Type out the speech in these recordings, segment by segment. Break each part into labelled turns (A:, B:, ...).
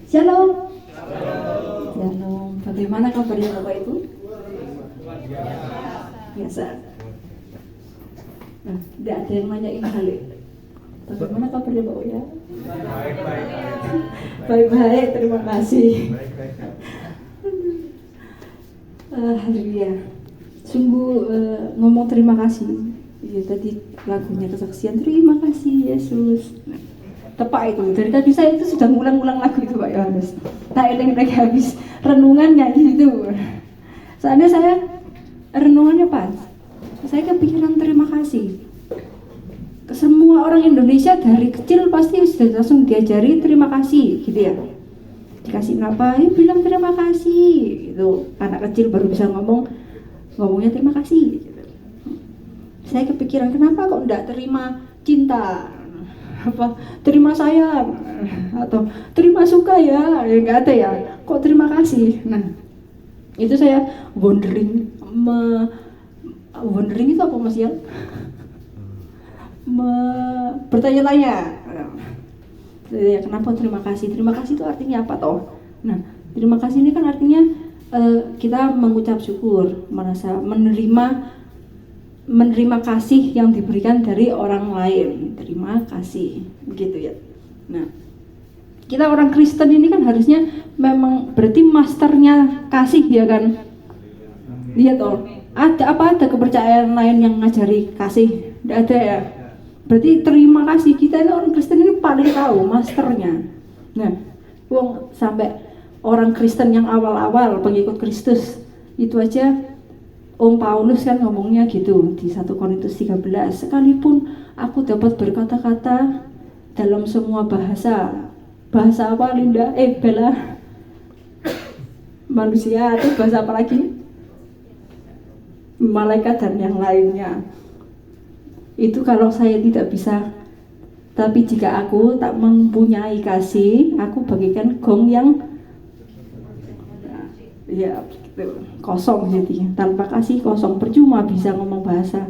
A: Shalom. Shalom. Bagaimana kabarnya Bapak Ibu? Biasa. Nah, tidak ada yang nanyain balik. Bagaimana kabarnya Bapak ya? Baik-baik, terima kasih. Haleluya. Sungguh ngomong terima kasih. Ya, tadi lagunya kesaksian, terima kasih Yesus. Tepat itu, dari tadi saya itu sudah ngulang-ngulang lagu itu Pak Yohanes. Tak lagi habis renungan nyanyi itu. Soalnya saya renungannya pas. Saya kepikiran terima kasih. Semua orang Indonesia dari kecil pasti sudah langsung diajari terima kasih, gitu ya. Dikasih apa? Ya bilang terima kasih. Itu anak kecil baru bisa ngomongnya terima kasih. Gitu. Saya kepikiran kenapa kok enggak terima cinta? Apa terima sayang atau terima suka ya nggak ada ya, kok terima kasih. Nah itu saya wondering itu apa Mas Yan? Bertanya-tanya ya, kenapa terima kasih itu artinya apa toh. Nah terima kasih ini kan artinya kita mengucap syukur, merasa menerima kasih yang diberikan dari orang lain. Terima kasih, begitu ya. Nah, kita orang Kristen ini kan harusnya memang berarti masternya kasih ya kan? Iya toh. Ada kepercayaan lain yang ngajari kasih? Tidak ada ya. Berarti terima kasih, kita ini orang Kristen ini paling tahu masternya. Nah, sampai orang Kristen yang awal-awal pengikut Kristus itu aja Om Paulus kan ngomongnya gitu di 1 Korintus 13, sekalipun aku dapat berkata-kata dalam semua bahasa apa Linda? Bella? Manusia atau bahasa apa lagi? Malaikat dan yang lainnya. Itu kalau saya tidak bisa, tapi jika aku tak mempunyai kasih, aku bagikan gong yang ya kosong, jadi tanpa kasih kosong, percuma bisa ngomong bahasa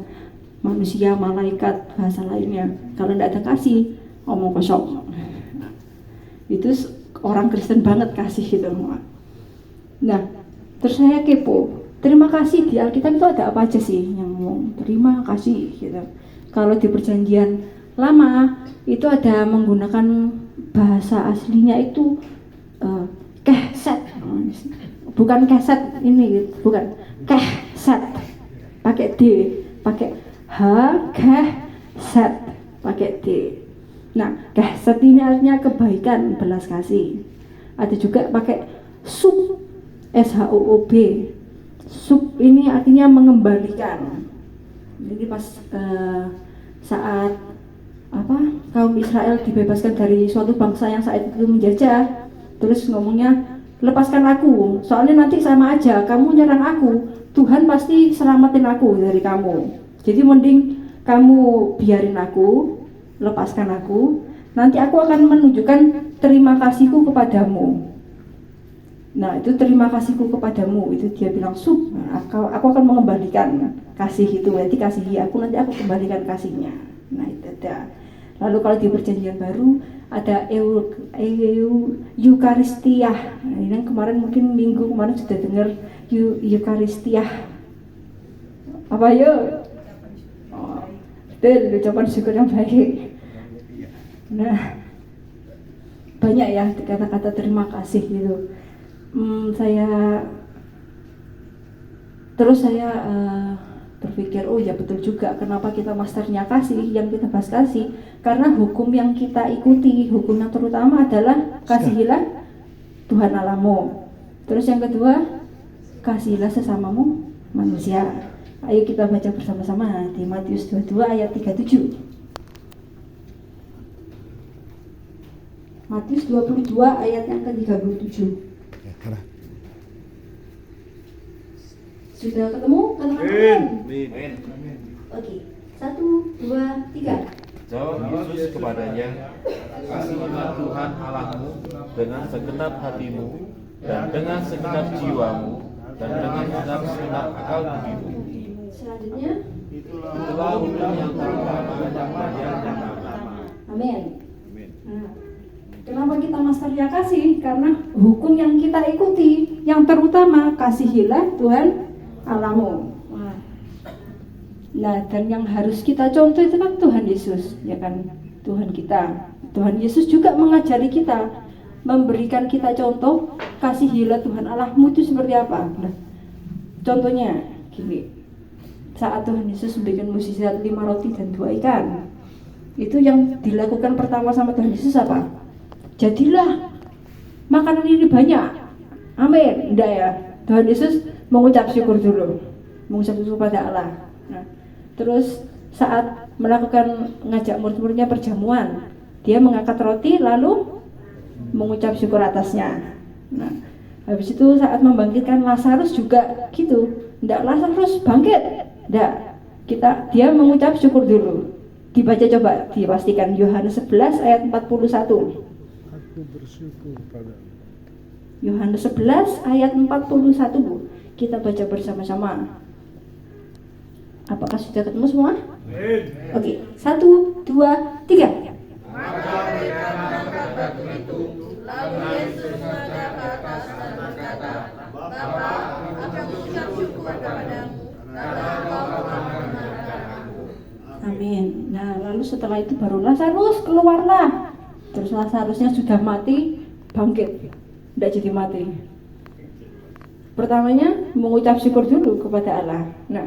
A: manusia, malaikat, bahasa lainnya. Kalau tidak ada kasih, ngomong kosong. Itu orang Kristen banget kasih gitu. Nah, terus saya kepo, terima kasih di Alkitab itu ada apa aja sih yang ngomong terima kasih gitu. Kalau di Perjanjian Lama itu ada menggunakan bahasa aslinya itu keset. Bukan keset ini, bukan keset pakai D, pakai H, keset pakai D. Nah, keset ini artinya kebaikan, belas kasih. Ada juga pakai sub, SHOOB. Sub ini artinya mengembalikan. Jadi pas saat kaum Israel dibebaskan dari suatu bangsa yang saat itu menjajah, terus ngomongnya lepaskan aku, soalnya nanti sama aja kamu nyerang aku, Tuhan pasti selamatin aku dari kamu, jadi mending kamu biarin aku, lepaskan aku, nanti aku akan menunjukkan terima kasihku kepadamu. Nah itu terima kasihku kepadamu, itu dia bilang sub, aku akan mengembalikan kasih itu, nanti kasihi aku, nanti aku kembalikan kasihnya. Nah itu ada. Lalu kalau di Perjanjian Baru ada Eucharistia. Nah, ini yang kemarin mungkin minggu kemarin sudah dengar Eucharistia. Apa yuk? Betul, ucapan syukur yang baik. Nah, banyak ya kata-kata terima kasih gitu. Saya berpikir, oh ya betul juga, kenapa kita masternya kasih, yang kita bahas kasih, karena hukum yang kita ikuti, hukum yang terutama adalah kasihilah Tuhan Allahmu. Terus yang kedua, kasihilah sesamamu manusia. Ayo kita baca bersama-sama di Matius 22 ayat 37. Matius 22 ayat yang ke-37. Sudah ketemu? Katakan amin. Oke, 1, 2, 3.
B: Jawab Yesus kepadanya, kasihilah Tuhan Allahmu dengan segenap hatimu, dan dengan segenap jiwamu, dan dengan segenap akal budimu.
A: Selanjutnya,
B: itulah hukum yang terutama dan yang pertama.
A: amin. Nah, Kenapa kita masalah kasih? Karena hukum yang kita ikuti, yang terutama kasihilah Tuhan Allahmu. Nah, dan yang harus kita contoh itu kan Tuhan Yesus, ya kan? Tuhan kita. Tuhan Yesus juga mengajari kita, memberikan kita contoh, kasihilah Tuhan Allahmu itu seperti apa. Nah, contohnya gini, saat Tuhan Yesus memberikan mukjizat 5 roti dan 2 ikan, itu yang dilakukan pertama sama Tuhan Yesus apa? Jadilah makanan ini banyak. Amin. Enggak ya? Tuhan Yesus mengucap syukur dulu, mengucap syukur pada Allah. Nah, terus saat melakukan ngajak murid-muridnya perjamuan, dia mengangkat roti lalu mengucap syukur atasnya. Nah, habis itu saat membangkitkan Lazarus juga gitu. Enggak Lazarus bangkit. Enggak. Dia mengucap syukur dulu. Dibaca coba, dipastikan Yohanes 11 ayat 41.
C: Aku bersyukur padamu.
A: Yohanes 11 ayat 41. Kita baca bersama-sama. Apakah sudah ketemu semua? Oke, 1, 2, 3.
D: Maka mereka mengangkat batu itu, lalu Yesus menghadap ke atas dan berkata, Bapa, aku mengucap syukur kepadamu, karena engkau telah mendengarkan aku.
A: Amin. Nah, lalu setelah itu baru Lazarus keluarlah. Terus Lazarusnya sudah mati, bangkit. Tidak jadi mati. Pertamanya mengucap syukur dulu kepada Allah. Nah,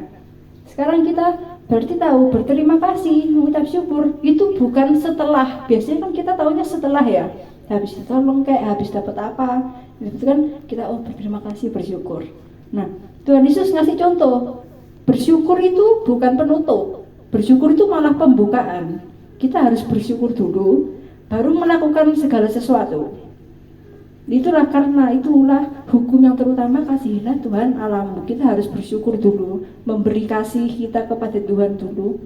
A: sekarang kita berarti tahu berterima kasih, mengucap syukur itu bukan setelah. Biasanya kan kita tahunya setelah ya. Habis ditolong kayak habis dapat apa, itu kan kita berterima kasih, bersyukur. Nah, Tuhan Yesus ngasih contoh. Bersyukur itu bukan penutup. Bersyukur itu malah pembukaan. Kita harus bersyukur dulu, baru melakukan segala sesuatu. Itulah hukum yang terutama, kasihilah Tuhan Allahmu. Kita harus bersyukur dulu, memberi kasih kita kepada Tuhan dulu.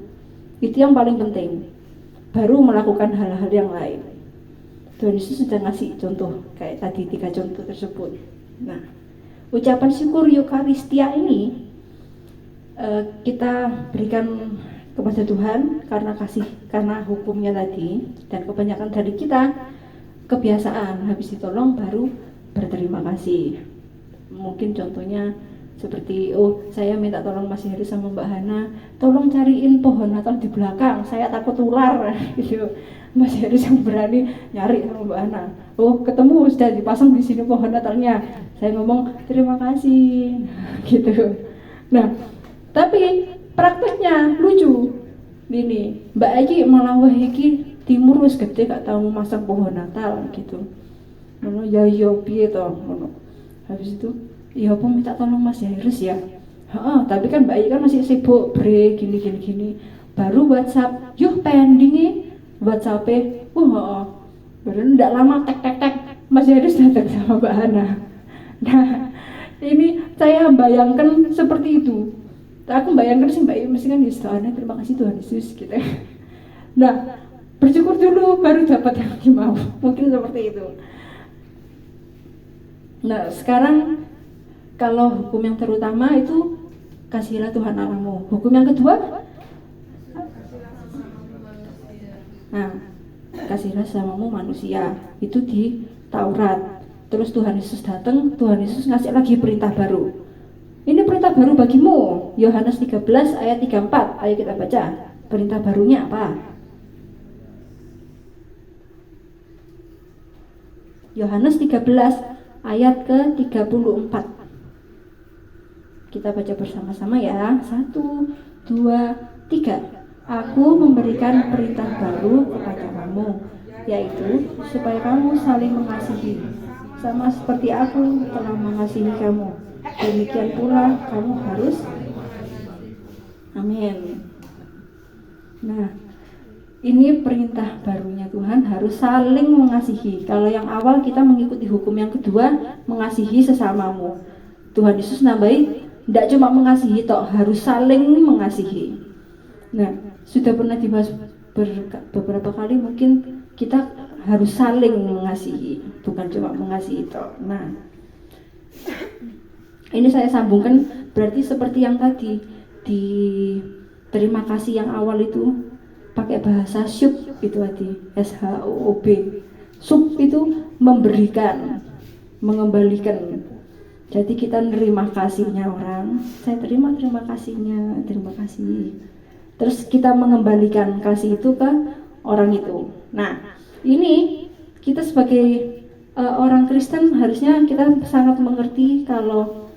A: Itu yang paling penting. Baru melakukan hal-hal yang lain. Tuhan Yesus sudah ngasih contoh kayak tadi 3 contoh tersebut. Nah, ucapan syukur Eukaristia ini kita berikan kepada Tuhan karena kasih, karena hukumnya tadi, dan kebanyakan dari kita kebiasaan habis ditolong baru berterima kasih. Mungkin contohnya seperti saya minta tolong Mas Heri sama Mbak Hana, tolong cariin pohon Natal di belakang, saya takut ular gitu. Mas Heri yang berani nyari sama Mbak Hana, ketemu sudah dipasang di sini pohon Natalnya, saya ngomong terima kasih gitu. Nah, tapi prakteknya lucu ini, Mbak Aji malah iki timur wis gede gak tahu masang pohon Natal gitu. Ngono ya piye to ngono. Habis itu ya apa minta tolong Mas Jairus ya. Tapi kan Mbak Aji kan masih sibuk gini. Baru WhatsApp, yuk pending WhatsApp-e. Baru ndak lama tek Mas Jairus datang sama Mbak Hana. Nah, ini saya bayangkan seperti itu. Aku bayangkan sih Mbak Aji mesti kan istighfar, terima kasih Tuhan Yesus gitu. Nah, bersyukur dulu baru dapat yang dimau. Mungkin seperti itu. Nah, sekarang kalau hukum yang terutama itu kasihilah Tuhan Allahmu. Hukum yang kedua, nah, kasihilah sesamamu manusia. Itu di Taurat. Terus Tuhan Yesus datang, Tuhan Yesus ngasih lagi perintah baru. Ini perintah baru bagimu. Yohanes 13 ayat 34. Ayo kita baca. Perintah barunya apa? Yohanes 13 ayat ke-34. Kita baca bersama-sama ya. 1, 2, 3. Aku memberikan perintah baru kepada kamu, yaitu supaya kamu saling mengasihi, sama seperti aku telah mengasihi kamu. Demikian pula kamu harus. Amin. Nah, ini perintah barunya Tuhan, harus saling mengasihi. Kalau yang awal kita mengikuti hukum, yang kedua mengasihi sesamamu. Tuhan Yesus nambahin, tidak cuma mengasihi toh, harus saling mengasihi. Nah, sudah pernah dibahas beberapa kali, mungkin kita harus saling mengasihi, bukan cuma mengasihi toh. Nah, ini saya sambungkan, berarti seperti yang tadi di terima kasih yang awal itu pakai bahasa syuk itu tadi, SHOOB. Sup itu memberikan, mengembalikan. Jadi kita nerima kasihnya orang, saya terima kasihnya, terima kasih. Terus kita mengembalikan kasih itu ke orang itu. Nah, ini kita sebagai orang Kristen harusnya kita sangat mengerti kalau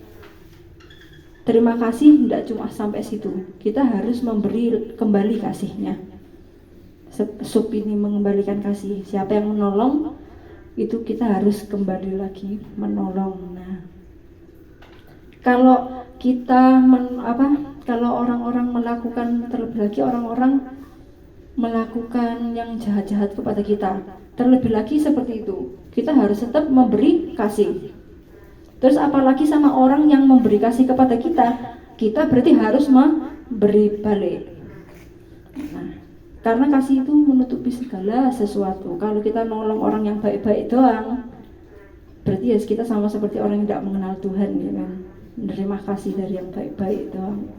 A: terima kasih tidak cuma sampai situ. Kita harus memberi kembali kasihnya. Sup ini mengembalikan kasih. Siapa yang menolong itu kita harus kembali lagi menolong. Nah, kalau kita kalau orang-orang melakukan, terlebih lagi orang-orang melakukan yang jahat-jahat kepada kita, terlebih lagi seperti itu, kita harus tetap memberi kasih. Terus apalagi sama orang yang memberi kasih kepada kita, kita berarti harus memberi balik. Nah, karena kasih itu menutupi segala sesuatu. Kalau kita nolong orang yang baik-baik doang, berarti ya kita sama seperti orang yang tidak mengenal Tuhan, ya kan? Menerima kasih dari yang baik-baik doang.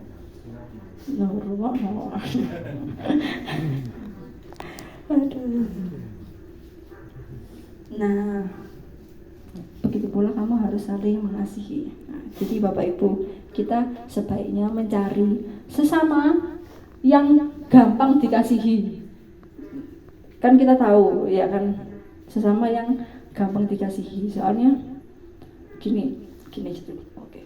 A: Nah, begitu pula kamu harus saling mengasihi. Nah, jadi Bapak Ibu, kita sebaiknya mencari sesama yang gampang dikasihi. Kan kita tahu ya kan, sesama yang gampang dikasihi. Soalnya gini gitu. Oke.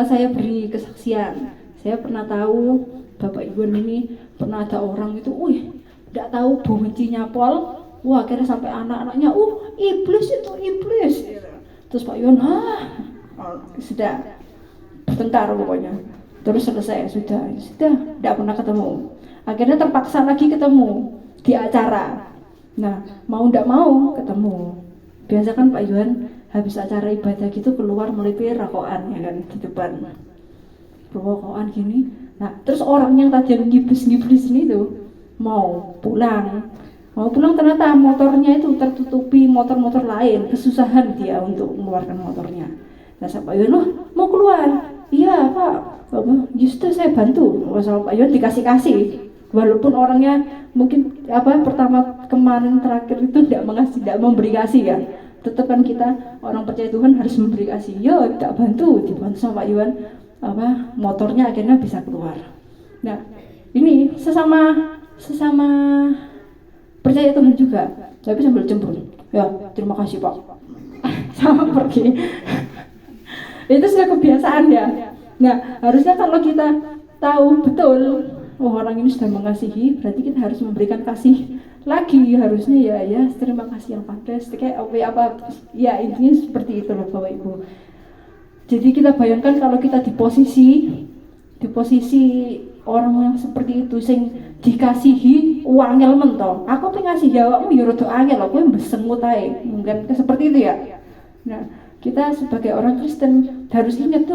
A: Saya beri kesaksian. Saya pernah tahu Bapak Iwan ini pernah ada orang itu, tidak tahu bencinya Pol. Wah, akhirnya sampai anak-anaknya, iblis itu iblis. Terus Pak Iwan, sudah bertengkar pokoknya. Terus selesai, sudah, tidak pernah ketemu. Akhirnya terpaksa lagi ketemu di acara. Nah, mau tidak mau ketemu. Biasa kan Pak Iwan habis acara ibadah gitu keluar melipir rokokan ya kan di depan. Rokokan gini. Nah, terus orang yang tadi ngiblis ini tuh mau pulang ternyata motornya itu tertutupi motor-motor lain, kesusahan dia untuk mengeluarkan motornya. Nah, Pak Iwan, mau keluar? Iya Pak, justru saya bantu. Sama Pak Iwan dikasih, walaupun orangnya mungkin pertama kemarin terakhir itu tidak memberi kasih ya. Tetap kan kita orang percaya Tuhan harus memberi kasih. Tidak dibantu sama Pak Iwan, motornya akhirnya bisa keluar. Nah, ini sesama percaya Tuhan juga, tapi sambil cemburu. Ya, terima kasih Pak. Sama pergi. Itu sudah kebiasaan ya. Nah, harusnya kalau kita tahu betul, orang ini sudah mengasihi, berarti kita harus memberikan kasih lagi. Harusnya ya terima kasih yang pantas. Kayak ya intinya seperti itu loh Bapak Ibu. Jadi kita bayangkan kalau kita di posisi orang yang seperti itu, sing dikasihi angel mentok. Aku pengen ngasih jawabmu ya rada angel, aku mbesengut ae. Mungkin seperti itu ya. Nah, kita sebagai orang Kristen harus ingat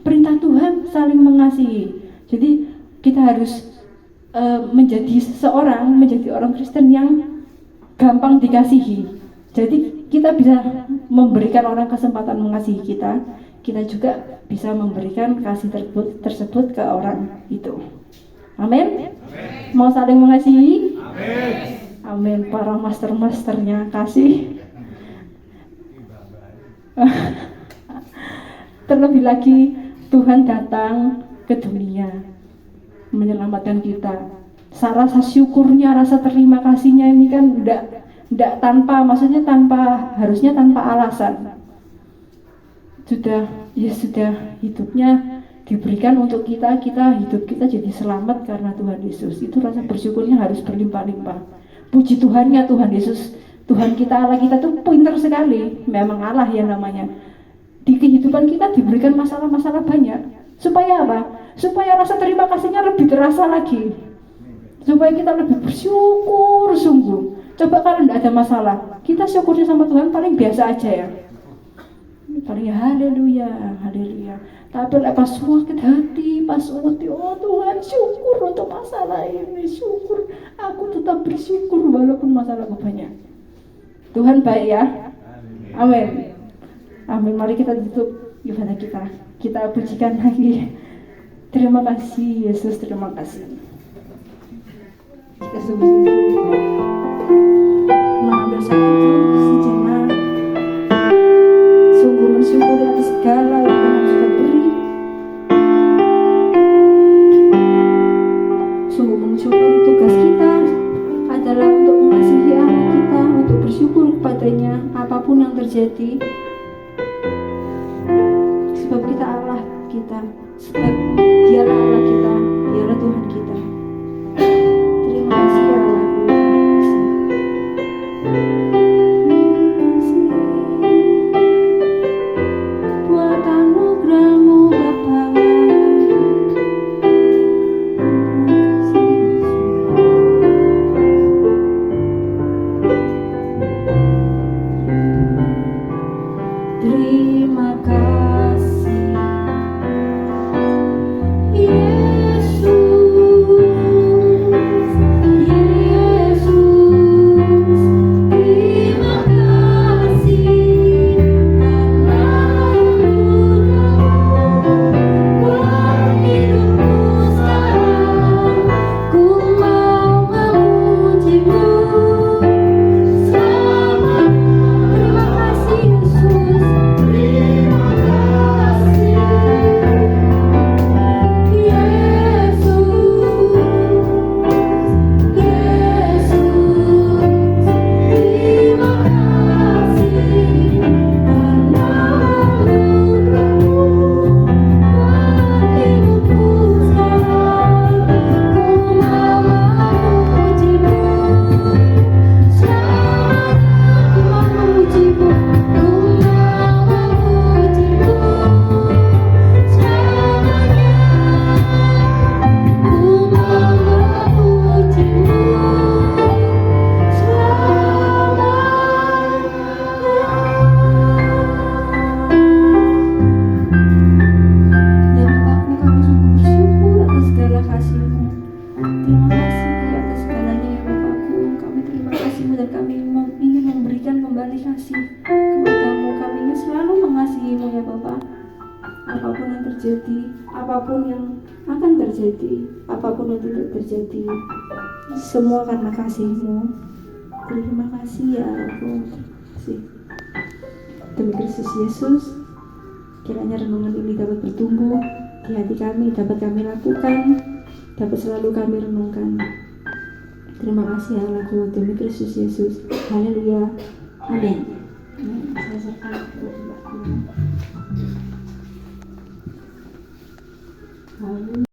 A: perintah Tuhan saling mengasihi. Jadi kita harus menjadi orang Kristen yang gampang dikasihi. Jadi kita bisa memberikan orang kesempatan mengasihi kita juga bisa memberikan kasih tersebut ke orang itu. Amin. Mau saling mengasihi? Amin. Para master-masternya kasih. Terlebih lagi Tuhan datang ke dunia menyelamatkan kita. Rasa syukurnya, rasa terima kasihnya ini kan tidak harusnya tanpa alasan. Sudah hidupnya diberikan untuk kita hidup kita jadi selamat karena Tuhan Yesus. Itu rasa bersyukurnya harus berlimpah-limpah. Puji Tuhannya Tuhan Yesus, Tuhan kita, Allah kita tuh pintar sekali. Memang Allah ya namanya. Di kehidupan kita diberikan masalah-masalah banyak. Supaya apa? Supaya rasa terima kasihnya lebih terasa lagi. Supaya kita lebih bersyukur sungguh. Coba kalau tidak ada masalah, kita syukurnya sama Tuhan paling biasa aja ya. Paling haleluya. Tapi pas sakit hati, pas uti, Tuhan syukur untuk masalah ini, syukur. Aku tetap bersyukur walaupun masalahku banyak. Tuhan baik ya. Amin. Mari kita tutup ibadah kita. Kita pujikan lagi. Terima kasih Yesus, terima kasih. Kita sungguh-sungguh mengambil saat itu sejenak, sungguh mensyukuri atas segala yang Tuhan sudah beri. Sungguh mensyukuri tugas kita adalah untuk mengasihi Allah kita, untuk bersyukur kepadanya apapun yang terjadi. Sebab kita Allah kita, sebab dialah Allah kita, dialah Tuhan kita. Terima kasih ya Allah. Terima kasih buat anugerah-Mu Bapa. Terima kasih Yesus, Yesus. Terima kasih karena anugerah-Mu buat hidupku sekarang. Ku mau memuji-Mu. Selamat, terima kasih Yesus. Terima kasih Yesus, Yesus. Terima kasih karena anugerah-Mu buat hidupku sekarang. Ku mau memuji-Mu. Selamat, ku mau memuji-Mu. Ku mau memuji-Mu. Selamanya ku mau memuji-Mu. Ya Bapakku, kami sungguh bersyukur atas segala kasih-Mu. Terima kasih atas segalanya ya Bapakku. Kami terima kasih-Mu dan kami ingin memberikan kembali kasih kepada-Mu. Kami ingin selalu mengasihi-Mu ya Bapak. Apapun yang terjadi, apapun yang akan terjadi, apapun yang tidak terjadi, semua karena kasih-Mu. Terima kasih ya Allah. Terima kasih. Demi Kristus Yesus, kiranya renungan ini dapat bertumbuh di hati kami, dapat kami lakukan, dapat selalu kami renungkan. Terima kasih ya Allah, demi Kristus Yesus. Haleluya. Amin. Saya serahkan kepada Mbak. Haleluya.